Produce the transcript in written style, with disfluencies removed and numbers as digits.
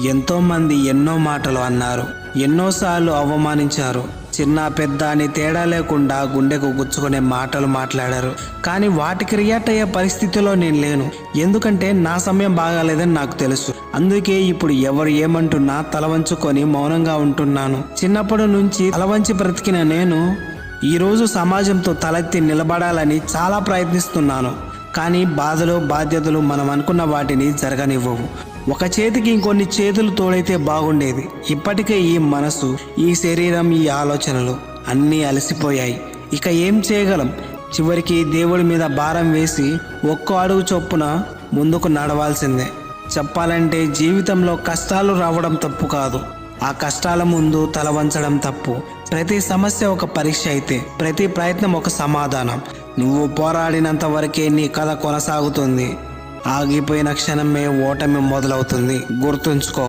ఎంతో మంది ఎన్నో మాటలు అన్నారు, ఎన్నోసార్లు అవమానించారు. చిన్న పెద్ద అని తేడా లేకుండా గుండెకు గుచ్చుకునే మాటలు మాట్లాడారు. కానీ వాటికి రియాక్ట్ అయ్యే పరిస్థితిలో నేను లేను. ఎందుకంటే నా సమయం బాగాలేదని నాకు తెలుసు. అందుకే ఇప్పుడు ఎవరు ఏమంటున్నా తల వంచుకొని మౌనంగా ఉంటున్నాను. చిన్నప్పటి నుంచి తలవంచి బ్రతికిన నేను ఈరోజు సమాజంతో తలెత్తి నిలబడాలని చాలా ప్రయత్నిస్తున్నాను. కానీ బాధలు బాధ్యతలు మనం అనుకున్న వాటిని జరగనివ్వవు. ఒక చేతికి ఇంకొన్ని చేతులు తోడైతే బాగుండేది. ఇప్పటికే ఈ మనసు, ఈ శరీరం, ఈ ఆలోచనలు అన్నీ అలసిపోయాయి. ఇక ఏం చేయగలం? చివరికి దేవుడి మీద భారం వేసి ఒక్కో అడుగు చొప్పున ముందుకు నడవాల్సిందే. చెప్పాలంటే జీవితంలో కష్టాలు రావడం తప్పు కాదు, ఆ కష్టాల ముందు తల వంచడం తప్పు. ప్రతి సమస్య ఒక పరీక్ష అయితే ప్రతి ప్రయత్నం ఒక సమాధానం. నువ్వు పోరాడినంత వరకే నీ కథ కొనసాగుతుంది. ఆగిపోయిన క్షణమే ఓటమి మొదలవుతుంది. గుర్తుంచుకో.